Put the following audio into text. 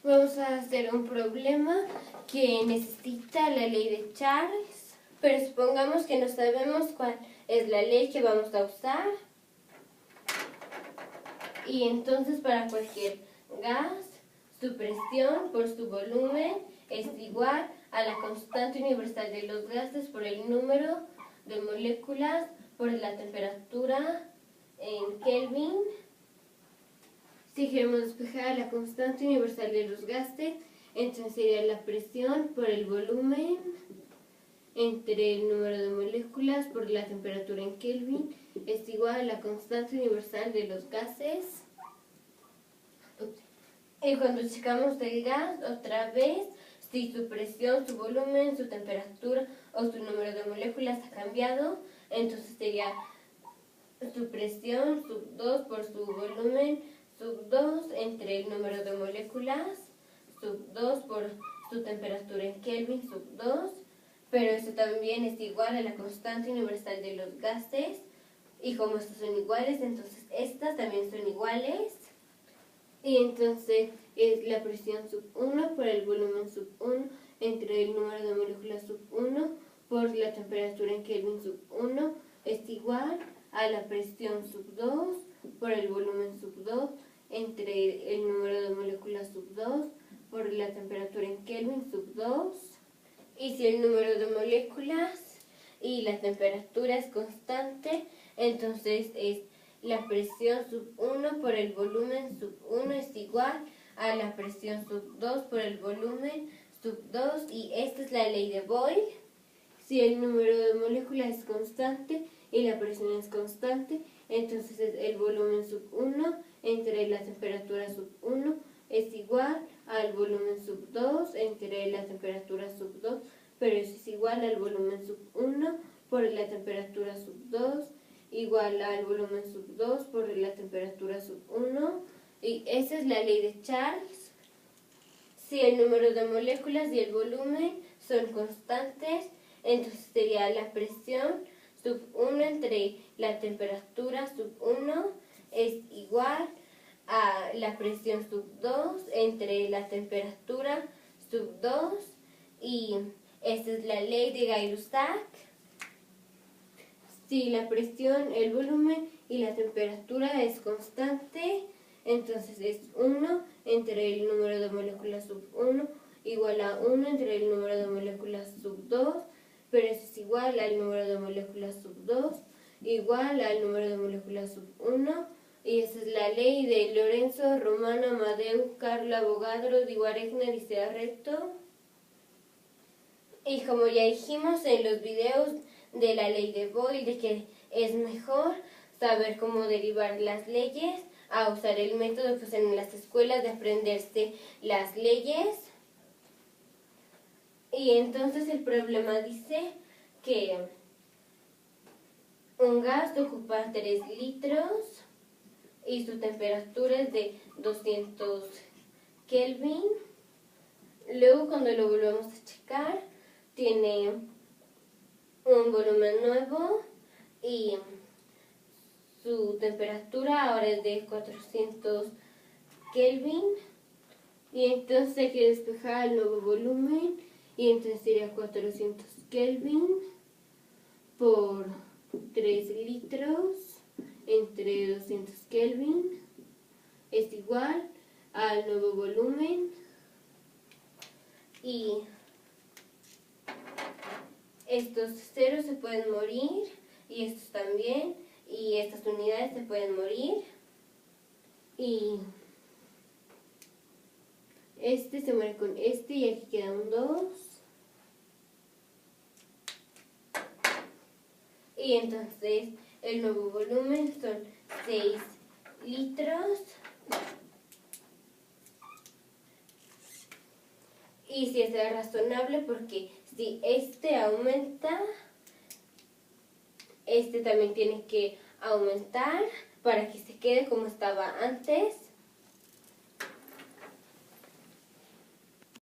Vamos a hacer un problema que necesita la ley de Charles, pero supongamos que no sabemos cuál es la ley que vamos a usar. Y entonces para cualquier gas, su presión por su volumen es igual a la constante universal de los gases por el número de moléculas por la temperatura en Kelvin. Si queremos despejar la constante universal de los gases, entonces sería la presión por el volumen entre el número de moléculas por la temperatura en Kelvin es igual a la constante universal de los gases. Y cuando checamos el gas, otra vez, si su presión, su volumen, su temperatura o su número de moléculas ha cambiado, entonces sería su presión sub 2 por su volumen sub 2 entre el número de moléculas sub 2 por su temperatura en Kelvin sub 2, pero eso también es igual a la constante universal de los gases, y como estos son iguales, entonces estas también son iguales. Y entonces es la presión sub 1 por el volumen sub 1 entre el número de moléculas sub 1 por la temperatura en Kelvin sub 1 es igual a la presión sub 2 por el volumen sub 2 entre el número de moléculas sub 2 por la temperatura en Kelvin sub 2. Y si el número de moléculas y la temperatura es constante, entonces es la presión sub 1 por el volumen sub 1 es igual a la presión sub 2 por el volumen sub 2, y esta es la ley de Boyle. Si el número de moléculas es constante y la presión es constante, entonces el volumen sub 1 entre la temperatura sub 1 es igual al volumen sub 2 entre la temperatura sub 2, pero eso es igual al volumen sub 1 por la temperatura sub 2 igual al volumen sub 2 por la temperatura sub 1, y esa es la ley de Charles. Si el número de moléculas y el volumen son constantes, entonces sería la presión sub 1 entre la temperatura sub 1 es igual a la presión sub 2 entre la temperatura sub 2, y esta es la ley de Gay-Lussac. Si la presión, el volumen y la temperatura es constante, entonces es 1 entre el número de moléculas sub 1 igual a 1 entre el número de moléculas sub 2, pero eso es igual al número de moléculas sub 2 igual al número de moléculas sub 1, y esa es la ley de Lorenzo, Romano, Amadeu, Carlo, Avogadro, Diwaregner y Sea Recto. Y como ya dijimos en los videos de la ley de Boyle, de que es mejor saber cómo derivar las leyes a usar el método pues en las escuelas de aprenderse las leyes. Y entonces el problema dice que un gas ocupa 3 litros y su temperatura es de 200 Kelvin. Luego cuando lo volvamos a checar tiene un volumen nuevo y su temperatura ahora es de 400 Kelvin, y entonces hay que despejar el nuevo volumen, y entonces sería 400 Kelvin por 3 litros entre 200 Kelvin es igual al nuevo volumen, y estos ceros se pueden morir, y estos también, y estas unidades se pueden morir, y este se muere con este, y aquí queda un 2. Y entonces el nuevo volumen son 6 litros. Y si es razonable, porque si este aumenta, este también tiene que aumentar para que se quede como estaba antes.